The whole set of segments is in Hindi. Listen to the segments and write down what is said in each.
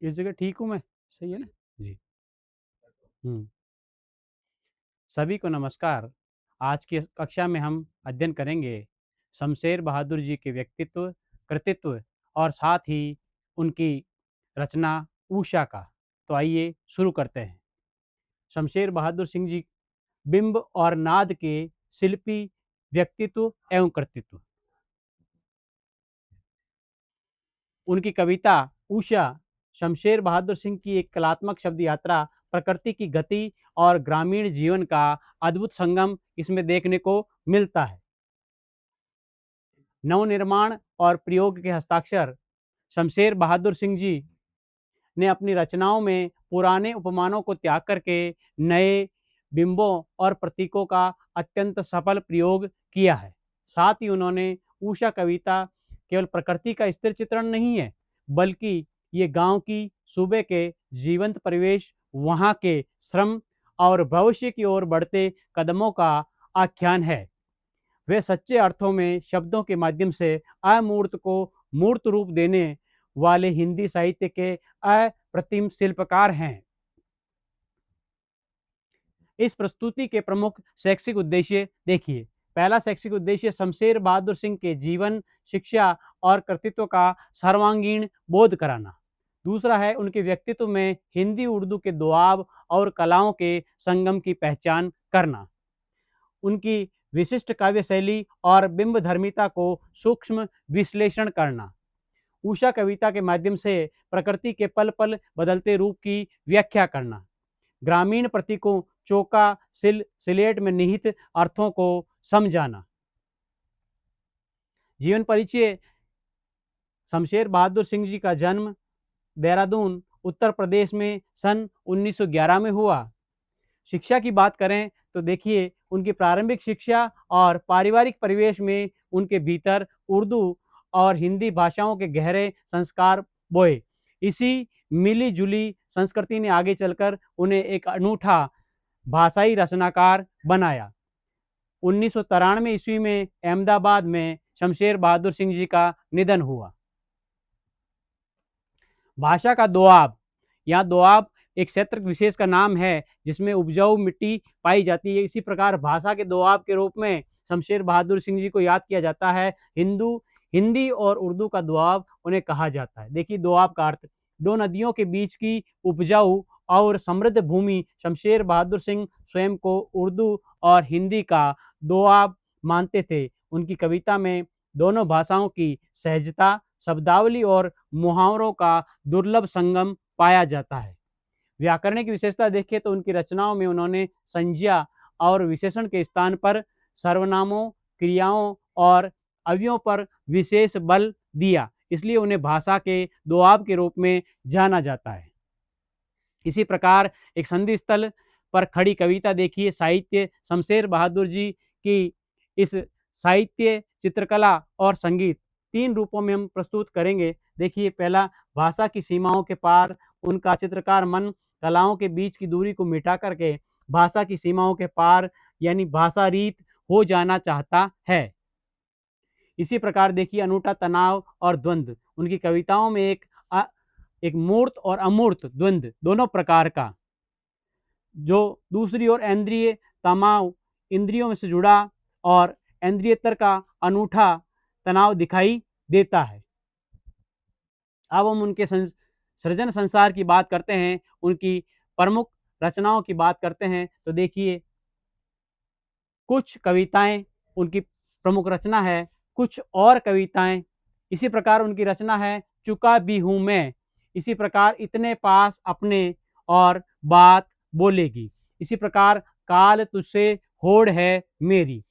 इस जगह ठीक हूँ मैं? सही है ना? जी। हुँ। सभी को नमस्कार। आज की इस कक्षा में हम अध्ययन करेंगे शमशेर बहादुर जी के व्यक्तित्व, कृतित्व और साथ ही उनकी रचना उषा का। तो आइए शुरू करते हैं। शमशेर बहादुर सिंह जी बिंब और नाद के शिल्पी, व्यक्तित्व एवं कृतित्व। उनकी कविता उषा शमशेर बहादुर सिंह की एक कलात्मक शब्द यात्रा, प्रकृति की गति और ग्रामीण जीवन का अद्भुत संगम इसमें देखने को मिलता है। नवनिर्माण और प्रयोग के हस्ताक्षर। शमशेर बहादुर सिंह जी ने अपनी रचनाओं में पुराने उपमानों को त्याग करके नए बिंबों और प्रतीकों का अत्यंत सफल प्रयोग किया है। साथ ही उन्होंने उषा कविता केवल प्रकृति का स्थिर चित्रण नहीं है, बल्कि ये गांव की, सूबे के जीवंत परिवेश, वहाँ के श्रम और भविष्य की ओर बढ़ते कदमों का आख्यान है। वे सच्चे अर्थों में शब्दों के माध्यम से अमूर्त को मूर्त रूप देने वाले हिंदी साहित्य के अप्रतिम शिल्पकार हैं। इस प्रस्तुति के प्रमुख शैक्षिक उद्देश्य देखिए। पहला शैक्षिक उद्देश्य शमशेर बहादुर सिंह के जीवन, शिक्षा और कृतित्व का सर्वांगीण बोध कराना। दूसरा है उनके व्यक्तित्व में हिंदी उर्दू के दुआब और कलाओं के संगम की पहचान करना। उनकी विशिष्ट काव्य शैली और बिंब धर्मिता को सूक्ष्म विश्लेषण करना। उषा कविता के माध्यम से प्रकृति के पल पल बदलते रूप की व्याख्या करना। ग्रामीण प्रतीकों, चौका, सिलेट में निहित अर्थों को समझाना। जीवन परिचय। शमशेर बहादुर सिंह जी का जन्म देहरादून, उत्तर प्रदेश में सन 1911 में हुआ। शिक्षा की बात करें तो देखिए उनकी प्रारंभिक शिक्षा और पारिवारिक परिवेश में उनके भीतर उर्दू और हिंदी भाषाओं के गहरे संस्कार बोए। इसी मिली-जुली संस्कृति ने आगे चलकर उन्हें एक अनूठा भाषाई रचनाकार बनाया। 1993 ईस्वी में अहमदाबाद में शमशेर बहादुर सिंह जी का निधन हुआ। भाषा का दोआब। यहाँ दोआब एक क्षेत्र विशेष का नाम है जिसमें उपजाऊ मिट्टी पाई जाती है। इसी प्रकार भाषा के दोआब के रूप में शमशेर बहादुर सिंह जी को याद किया जाता है। हिंदी और उर्दू का दोआब उन्हें कहा जाता है। देखिए दोआब का अर्थ, दो नदियों के बीच की उपजाऊ और समृद्ध भूमि। शमशेर बहादुर सिंह स्वयं को उर्दू और हिंदी का दोआब मानते थे। उनकी कविता में दोनों भाषाओं की सहजता, शब्दावली और मुहावरों का दुर्लभ संगम पाया जाता है। व्याकरणिक विशेषता देखें तो उनकी रचनाओं में उन्होंने संज्ञा और विशेषण के स्थान पर सर्वनामों, क्रियाओं और अवयवों पर विशेष बल दिया, इसलिए उन्हें भाषा के दोआब के रूप में जाना जाता है। इसी प्रकार एक संधि स्थल पर खड़ी कविता देखिए। साहित्य। शमशेर बहादुर जी की इस साहित्य, चित्रकला और संगीत तीन रूपों में हम प्रस्तुत करेंगे। देखिए पहला, भाषा की सीमाओं के पार उनका चित्रकार मन कलाओं के बीच की दूरी को मिटा करके भाषा की सीमाओं के पार यानी भाषा रीत हो जाना चाहता है। इसी प्रकार देखिए अनूठा तनाव और द्वंद्व। उनकी कविताओं में एक मूर्त और अमूर्त द्वंद्व दोनों प्रकार का, जो दूसरी ओर इंद्रिय तमाव, इंद्रियों में से जुड़ा और इंद्रियतर का अनूठा तनाव दिखाई देता है। अब हम उनके सृजन संसार की बात करते हैं, उनकी प्रमुख रचनाओं की बात करते हैं तो देखिए कुछ कविताएं उनकी प्रमुख रचना है, कुछ और कविताएं। इसी प्रकार उनकी रचना है चुका भी हूँ मैं। इसी प्रकार इतने पास अपने और बात बोलेगी। इसी प्रकार काल तुझसे होड़ है मेरी।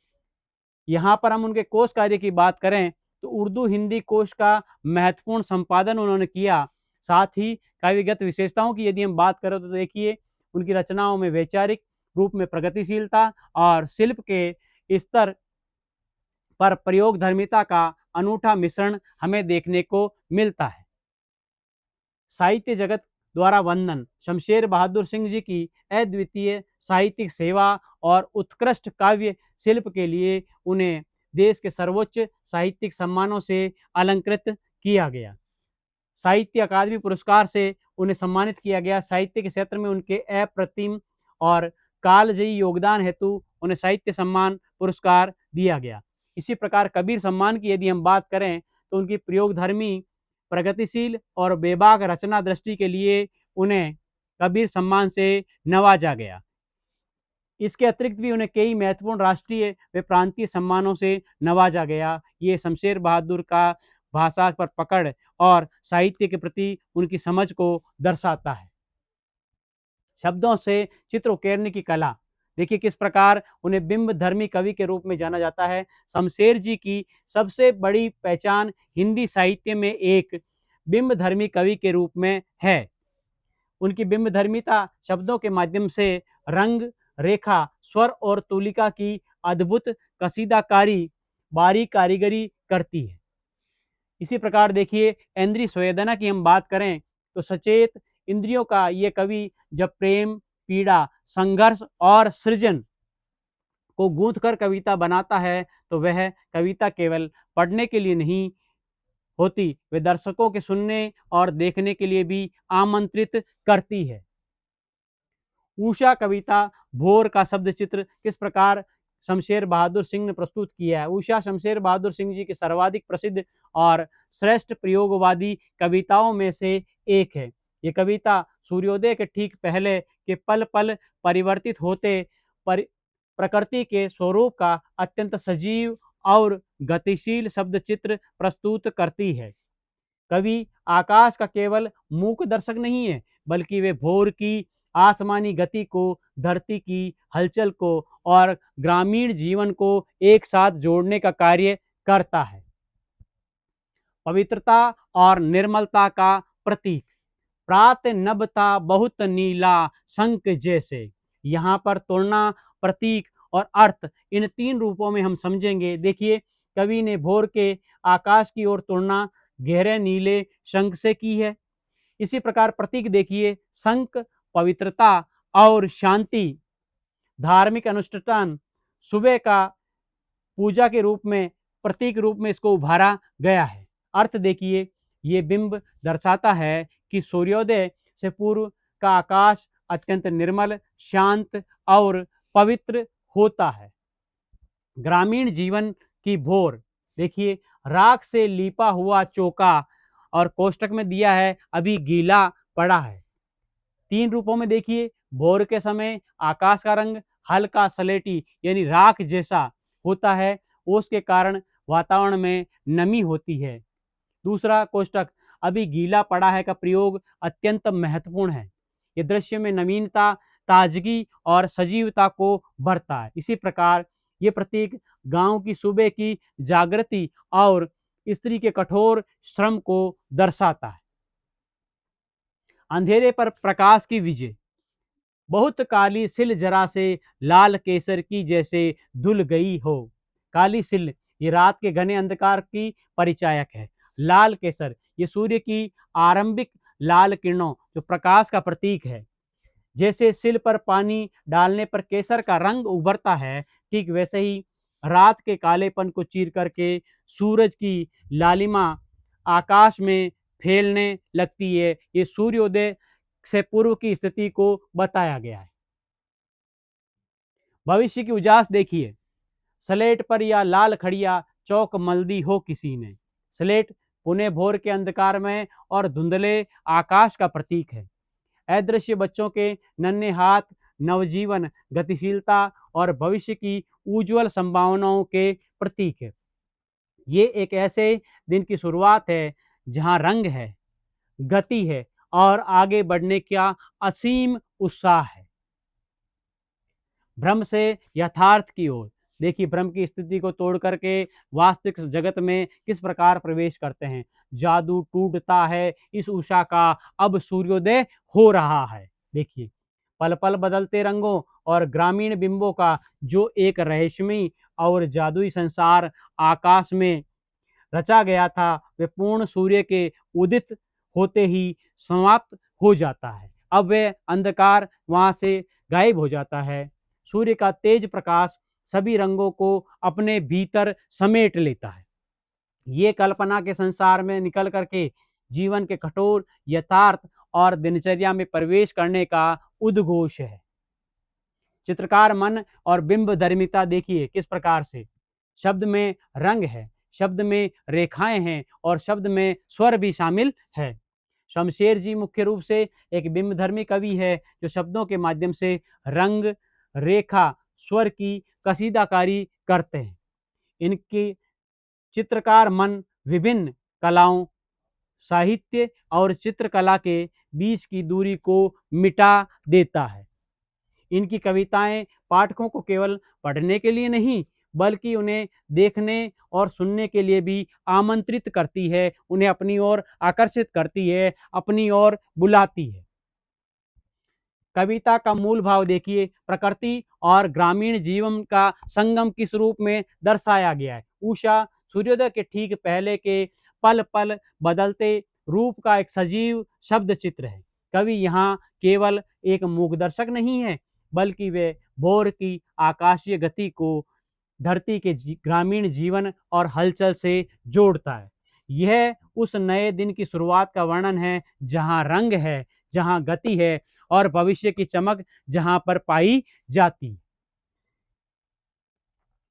यहाँ पर हम उनके कोश कार्य की बात करें तो उर्दू हिंदी कोश का महत्वपूर्ण संपादन उन्होंने किया। साथ ही काव्यगत विशेषताओं की यदि हम बात करें तो देखिए उनकी रचनाओं में वैचारिक रूप में प्रगतिशीलता और शिल्प के स्तर पर प्रयोग धर्मिता का अनूठा मिश्रण हमें देखने को मिलता है। साहित्य जगत द्वारा वंदन। शमशेर बहादुर सिंह जी की अद्वितीय साहित्यिक सेवा और उत्कृष्ट काव्य शिल्प के लिए उन्हें देश के सर्वोच्च साहित्यिक सम्मानों से अलंकृत किया गया। साहित्य अकादमी पुरस्कार से उन्हें सम्मानित किया गया। साहित्य के क्षेत्र में उनके अप्रतिम और कालजयी योगदान हेतु उन्हें साहित्य सम्मान पुरस्कार दिया गया। इसी प्रकार कबीर सम्मान की यदि हम बात करें तो उनकी प्रयोगधर्मी, प्रगतिशील और बेबाक रचना दृष्टि के लिए उन्हें कबीर सम्मान से नवाजा गया। इसके अतिरिक्त भी उन्हें कई महत्वपूर्ण राष्ट्रीय व प्रांतीय सम्मानों से नवाजा गया। ये शमशेर बहादुर का भाषा पर पकड़ और साहित्य के प्रति उनकी समझ को दर्शाता है। शब्दों से चित्र उकेरने की कला, देखिए किस प्रकार उन्हें बिंब धर्मी कवि के रूप में जाना जाता है। शमशेर जी की सबसे बड़ी पहचान हिंदी साहित्य में एक बिंब धर्मी कवि के रूप में है। उनकी बिंब धर्मिता शब्दों के माध्यम से रंग, रेखा, स्वर और तुलिका की अद्भुत कसीदाकारी, बारीक कारीगरी करती है। इसी प्रकार देखिए इंद्रिय संवेदना की हम बात करें तो सचेत इंद्रियों का ये कवि जब प्रेम, पीड़ा, संघर्ष और सृजन को गूंथ कर कविता बनाता है तो वह कविता केवल पढ़ने के लिए नहीं होती, वे दर्शकों के सुनने और देखने के लिए भी आमंत्रित करती है। ऊषा कविता भोर का शब्द चित्र किस प्रकार शमशेर बहादुर सिंह ने प्रस्तुत किया है। ऊषा शमशेर बहादुर सिंह जी की सर्वाधिक प्रसिद्ध और श्रेष्ठ प्रयोगवादी कविताओं में से एक है। ये कविता सूर्योदय के ठीक पहले के पल पल परिवर्तित होते प्रकृति के स्वरूप का अत्यंत सजीव और गतिशील शब्द चित्र प्रस्तुत करती है। कवि आकाश का केवल मूक दर्शक नहीं है, बल्कि वे भोर की आसमानी गति को, धरती की हलचल को और ग्रामीण जीवन को एक साथ जोड़ने का कार्य करता है। पवित्रता और निर्मलता का प्रतीक, प्रात नभता बहुत नीला शंख जैसे। यहाँ पर तुलना, प्रतीक और अर्थ, इन तीन रूपों में हम समझेंगे। देखिए कवि ने भोर के आकाश की ओर तुलना गहरे नीले शंख से की है। इसी प्रकार प्रतीक देखिए, शंख पवित्रता और शांति, धार्मिक अनुष्ठान, सुबह का पूजा के रूप में, प्रतीक रूप में इसको उभारा गया है। अर्थ देखिए, ये बिंब दर्शाता है कि सूर्योदय से पूर्व का आकाश अत्यंत निर्मल, शांत और पवित्र होता है। ग्रामीण जीवन की भोर, देखिए राख से लीपा हुआ चौका और कोष्टक में दिया है अभी गीला पड़ा है। तीन रूपों में देखिए, भोर के समय आकाश का रंग हल्का सलेटी यानी राख जैसा होता है, उसके कारण वातावरण में नमी होती है। दूसरा कोष्टक, अभी गीला पड़ा है का प्रयोग अत्यंत महत्वपूर्ण है। ये दृश्य में नवीनता, ताजगी और सजीवता को भरता है। इसी प्रकार ये प्रतीक गांव की सुबह की जागृति और स्त्री के कठोर श्रम को दर्शाता है। अंधेरे पर प्रकाश की विजय, बहुत काली सिल जरा से लाल केसर की जैसे धुल गई हो। काली सिल ये रात के घने अंधकार की परिचायक है। लाल केसर ये सूर्य की आरंभिक लाल किरणों जो प्रकाश का प्रतीक है। जैसे सिल पर पानी डालने पर केसर का रंग उभरता है, ठीक वैसे ही रात के कालेपन को चीर करके सूरज की लालिमा आकाश में फैलने लगती है। ये सूर्योदय से पूर्व की स्थिति को बताया गया है। भविष्य की उजास देखिए, स्लेट पर या लाल खड़िया चौक मल्दी हो किसी ने। स्लेट पुणे भोर के अंधकार में और धुंधले आकाश का प्रतीक है। अदृश्य बच्चों के नन्हे हाथ नवजीवन, गतिशीलता और भविष्य की उज्जवल संभावनाओं के प्रतीक है। ये एक ऐसे दिन की शुरुआत है जहां रंग है, गति है और आगे बढ़ने का असीम उत्साह है। भ्रम से यथार्थ की ओर, देखिए भ्रम की स्थिति को तोड़ करके वास्तविक जगत में किस प्रकार प्रवेश करते हैं। जादू टूटता है इस उषा का, अब सूर्योदय हो रहा है। देखिए पल पल बदलते रंगों और ग्रामीण बिंबों का जो एक रहस्यमयी और जादुई संसार आकाश में रचा गया था, वे पूर्ण सूर्य के उदित होते ही समाप्त हो जाता है। अब वह अंधकार वहां से गायब हो जाता है। सूर्य का तेज प्रकाश सभी रंगों को अपने भीतर समेट लेता है। ये कल्पना के संसार में निकल करके जीवन के कठोर यथार्थ और दिनचर्या में प्रवेश करने का उद्घोष है। चित्रकार मन और बिंब धर्मिता देखिए किस प्रकार से, शब्द में रंग है, शब्द में रेखाएं हैं और शब्द में स्वर भी शामिल है। शमशेर जी मुख्य रूप से एक बिंबधर्मी कवि है जो शब्दों के माध्यम से रंग, रेखा, स्वर की कसीदाकारी करते हैं। इनकी चित्रकार मन विभिन्न कलाओं, साहित्य और चित्रकला के बीच की दूरी को मिटा देता है। इनकी कविताएं पाठकों को केवल पढ़ने के लिए नहीं बल्कि उन्हें देखने और सुनने के लिए भी आमंत्रित करती है, उन्हें अपनी ओर आकर्षित करती है, अपनी ओर बुलाती है। कविता का मूल भाव देखिए, प्रकृति और ग्रामीण जीवन का संगम किस रूप में दर्शाया गया है। उषा सूर्योदय के ठीक पहले के पल पल बदलते रूप का एक सजीव शब्द चित्र है। कवि यहाँ केवल एक मूकदर्शक नहीं है बल्कि वे भोर की आकाशीय गति को धरती के ग्रामीण जीवन और हलचल से जोड़ता है। यह उस नए दिन की शुरुआत का वर्णन है जहाँ रंग है, जहाँ गति है और भविष्य की चमक जहाँ पर पाई जाती है।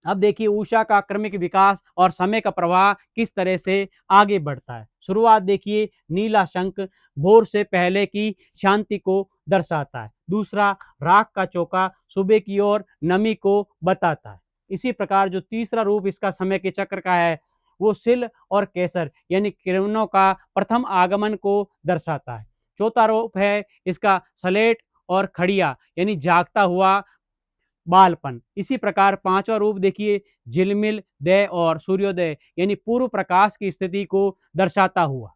अब देखिए उषा का क्रमिक विकास और समय का प्रवाह किस तरह से आगे बढ़ता है। शुरुआत देखिए, नीला शंख भोर से पहले की शांति को दर्शाता है। दूसरा, राख का चौका सुबह की ओर नमी को बताता है। इसी प्रकार जो तीसरा रूप इसका समय के चक्र का है वो सिल और केसर यानी किरणों का प्रथम आगमन को दर्शाता है। चौथा रूप है इसका सलेट और खड़िया यानी जागता हुआ बालपन। इसी प्रकार पांचवा रूप देखिए, झिलमिल दय और सूर्योदय यानी पूर्व प्रकाश की स्थिति को दर्शाता हुआ।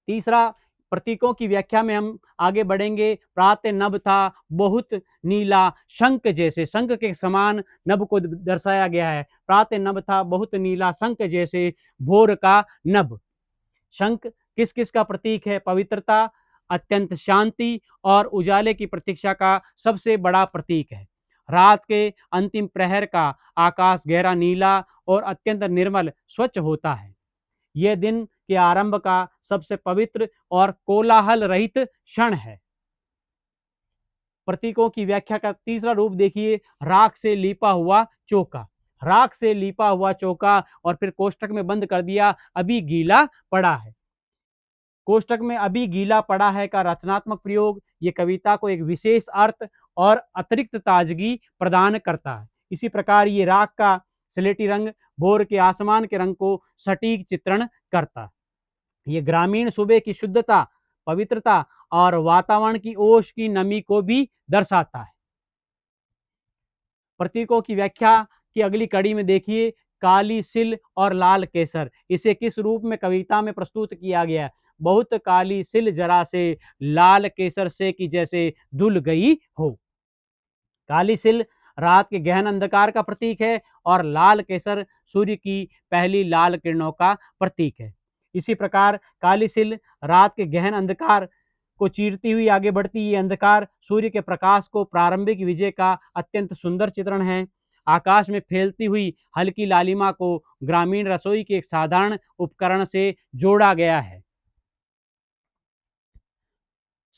तीसरा, प्रतीकों की व्याख्या में हम आगे बढ़ेंगे। प्रातः नभ था बहुत नीला शंख जैसे, शंख के समान नभ को दर्शाया गया है। प्रातः नभ था बहुत नीला शंख जैसे भोर का नभ। शंख किस किस का प्रतीक है? पवित्रता, अत्यंत शांति और उजाले की प्रतीक्षा का सबसे बड़ा प्रतीक है। रात के अंतिम प्रहर का आकाश गहरा नीला और अत्यंत निर्मल स्वच्छ होता है। यह दिन के आरंभ का सबसे पवित्र और कोलाहल रहित क्षण है। प्रतीकों की व्याख्या का तीसरा रूप देखिए, राख से लीपा हुआ चौका। राख से लीपा हुआ चौका और फिर कोष्टक में बंद कर दिया, अभी गीला पड़ा है। कोष्टक में अभी गीला पड़ा है का रचनात्मक प्रयोग ये कविता को एक विशेष अर्थ और अतिरिक्त ताजगी प्रदान करता है। इसी प्रकार ये राख का स्लेटी रंग भोर के आसमान के रंग को सटीक चित्रण करता है। ये ग्रामीण सुबह की शुद्धता, पवित्रता और वातावरण की ओश की नमी को भी दर्शाता है। प्रतीकों की व्याख्या की अगली कड़ी में देखिए, काली सिल और लाल केसर, इसे किस रूप में कविता में प्रस्तुत किया गया है। बहुत काली सिल जरा से लाल केसर से कि जैसे धुल गई हो। काली सिल रात के गहन अंधकार का प्रतीक है और लाल केसर सूर्य की पहली लाल किरणों का प्रतीक है। इसी प्रकार काली सिल रात के गहन अंधकार को चीरती हुई आगे बढ़ती ये अंधकार सूर्य के प्रकाश को प्रारंभिक विजय का अत्यंत सुंदर चित्रण है। आकाश में फैलती हुई हल्की लालिमा को ग्रामीण रसोई के एक साधारण उपकरण से जोड़ा गया है।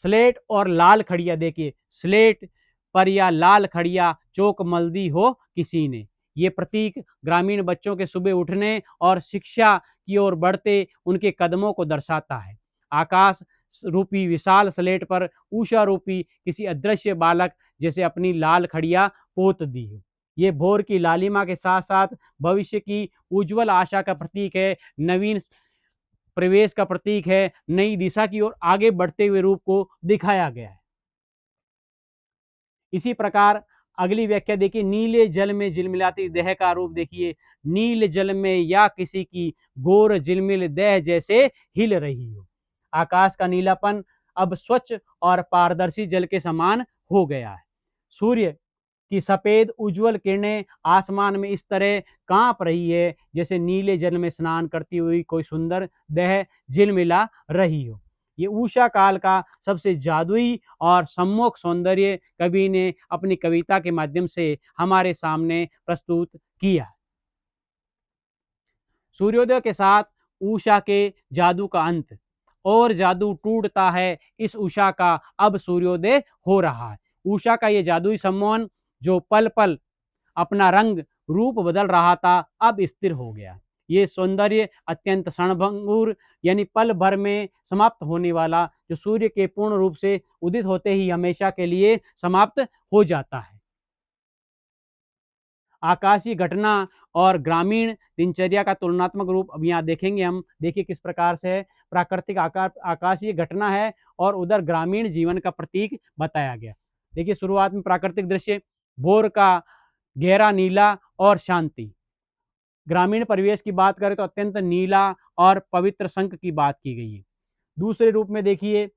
स्लेट और लाल खड़िया देखिए, स्लेट पर या लाल खड़िया चौक मल दी हो किसी ने, ये प्रतीक ग्रामीण बच्चों के सुबह उठने और शिक्षा की ओर बढ़ते उनके कदमों को दर्शाता है। आकाश रूपी विशाल स्लेट पर उषा रूपी किसी अदृश्य बालक जैसे अपनी लाल खड़िया पोत दी हो। ये भोर की लालिमा के साथ साथ भविष्य की उज्जवल आशा का प्रतीक है, नवीन प्रवेश का प्रतीक है, नई दिशा की ओर आगे बढ़ते हुए रूप को दिखाया गया है। इसी प्रकार अगली व्याख्या देखिए, नीले जल में झिलमिलाती देह का रूप देखिए, नील जल में या किसी की गोर झिलमिल देह जैसे हिल रही हो। आकाश का नीलापन अब स्वच्छ और पारदर्शी जल के समान हो गया है। सूर्य की सफेद उज्जवल किरणें आसमान में इस तरह कांप रही है जैसे नीले जल में स्नान करती हुई कोई सुंदर देह झिलमिला रही हो। ये उषा काल का सबसे जादुई और सम्मोहक सौंदर्य कवि ने अपनी कविता के माध्यम से हमारे सामने प्रस्तुत किया। सूर्योदय के साथ उषा के जादू का अंत, और जादू टूटता है इस उषा का, अब सूर्योदय हो रहा है। उषा का ये जादुई सम्मोहन जो पल-पल अपना रंग, रूप बदल रहा था, अब स्थिर हो गया। ये सौंदर्य अत्यंत क्षणभंगुर, यानी पल भर में समाप्त होने वाला, जो सूर्य के पूर्ण रूप से उदित होते ही हमेशा के लिए समाप्त हो जाता है। आकाशीय घटना और ग्रामीण दिनचर्या का तुलनात्मक रूप अब यहाँ देखेंगे हम। देखिए किस प्रकार से है। प्राकृतिक आकाशीय घटना है और उधर ग्रामीण जीवन का प्रतीक बताया गया। देखिए शुरुआत में प्राकृतिक दृश्य, भोर का गहरा नीला और शांति। ग्रामीण परिवेश की बात करें तो अत्यंत नीला और पवित्र शंख की बात की गई है। दूसरे रूप में देखिए,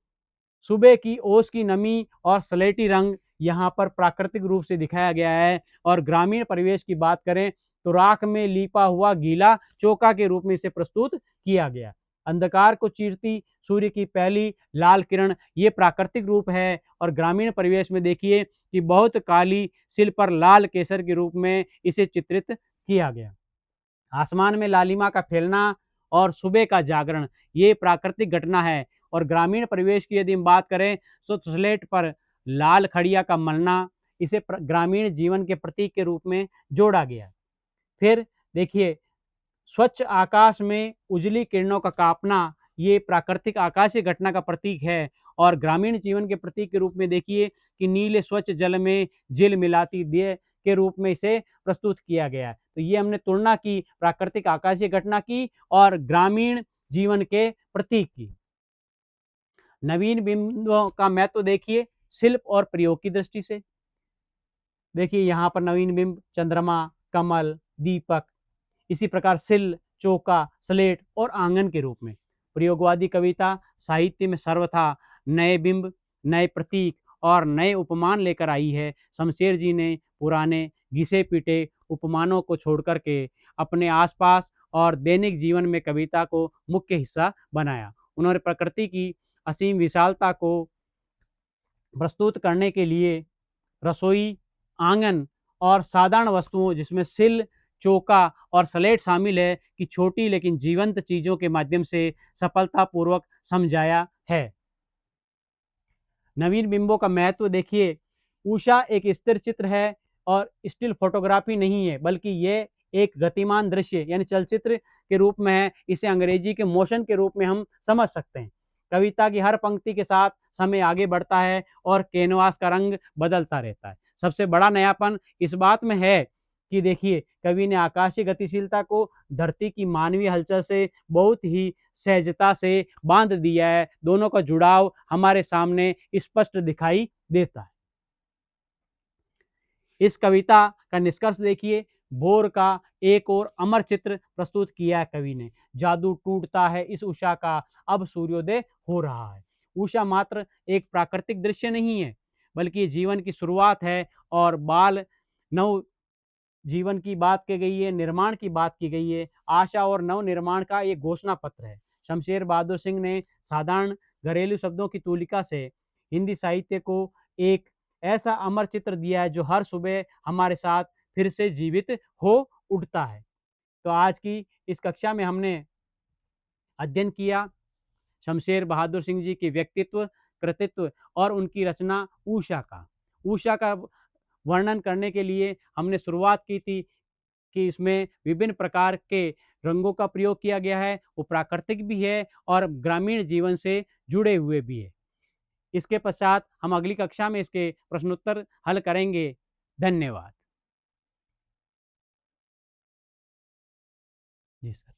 सुबह की ओस की नमी और स्लेटी रंग यहाँ पर प्राकृतिक रूप से दिखाया गया है, और ग्रामीण परिवेश की बात करें तो राख में लिपा हुआ गीला चौका के रूप में इसे प्रस्तुत किया गया। अंधकार को चीरती सूर्य की पहली लाल किरण, ये प्राकृतिक रूप है, और ग्रामीण परिवेश में देखिए कि बहुत काली सिल पर लाल केसर के रूप में इसे चित्रित किया गया। आसमान में लालिमा का फैलना और सुबह का जागरण, ये प्राकृतिक घटना है। और ग्रामीण परिवेश की यदि हम बात करें तो स्लेट पर लाल खड़िया का मलना, इसे ग्रामीण जीवन के प्रतीक के रूप में जोड़ा गया। फिर देखिए, स्वच्छ आकाश में उजली किरणों का कांपना, ये प्राकृतिक आकाशीय घटना का प्रतीक है, और ग्रामीण जीवन के प्रतीक के रूप में देखिए कि नीले स्वच्छ जल में झिल मिलाती देह के रूप में इसे प्रस्तुत किया गया है। तो ये हमने तुलना की प्राकृतिक आकाशीय घटना की और ग्रामीण जीवन के प्रतीक की। नवीन बिंबों का महत्व देखिए शिल्प और प्रयोग की दृष्टि से। देखिए यहाँ पर नवीन बिंब चंद्रमा, कमल, दीपक, इसी प्रकार सिल, चौका, स्लेट और आंगन के रूप में। प्रयोगवादी कविता साहित्य में सर्वथा नए बिंब, नए प्रतीक और नए उपमान लेकर आई है। शमशेर जी ने पुराने घिसे-पिटे उपमानों को छोड़ कर के अपने आसपास और दैनिक जीवन में कविता को मुख्य हिस्सा बनाया। उन्होंने प्रकृति की असीम विशालता को प्रस्तुत करने के लिए रसोई, आंगन और साधारण वस्तुओं जिसमें सिल, चौका और स्लेट शामिल है कि छोटी लेकिन जीवंत चीज़ों के माध्यम से सफलतापूर्वक समझाया है। नवीन बिंबों का महत्व देखिए, उषा एक स्थिर चित्र है और स्टिल फोटोग्राफी नहीं है, बल्कि ये एक गतिमान दृश्य यानी चलचित्र के रूप में है। इसे अंग्रेजी के मोशन के रूप में हम समझ सकते हैं। कविता की हर पंक्ति के साथ समय आगे बढ़ता है और कैनवास का रंग बदलता रहता है। सबसे बड़ा नयापन इस बात में है कि देखिए कवि ने आकाशीय गतिशीलता को धरती की मानवीय हलचल से बहुत ही सहजता से बांध दिया है। दोनों का जुड़ाव हमारे सामने स्पष्ट दिखाई देता है। इस कविता का निष्कर्ष देखिए, भोर का एक और अमर चित्र प्रस्तुत किया है कवि ने। जादू टूटता है इस उषा का, अब सूर्योदय हो रहा है। उषा मात्र एक प्राकृतिक दृश्य नहीं है, बल्कि ये जीवन की शुरुआत है, और बाल नव जीवन की बात की गई है, निर्माण की बात की गई है। आशा और नव निर्माण का ये घोषणा पत्र है। शमशेर बहादुर सिंह ने साधारण घरेलू शब्दों की तूलिका से हिंदी साहित्य को एक ऐसा अमर चित्र दिया है जो हर सुबह हमारे साथ फिर से जीवित हो उठता है। तो आज की इस कक्षा में हमने अध्ययन किया शमशेर बहादुर सिंह जी के व्यक्तित्व, कृतित्व और उनकी रचना उषा का। उषा का वर्णन करने के लिए हमने शुरुआत की थी कि इसमें विभिन्न प्रकार के रंगों का प्रयोग किया गया है, वो प्राकृतिक भी है और ग्रामीण जीवन से जुड़े हुए भी है। इसके पश्चात हम अगली कक्षा में इसके प्रश्नोत्तर हल करेंगे। धन्यवाद। जी सर।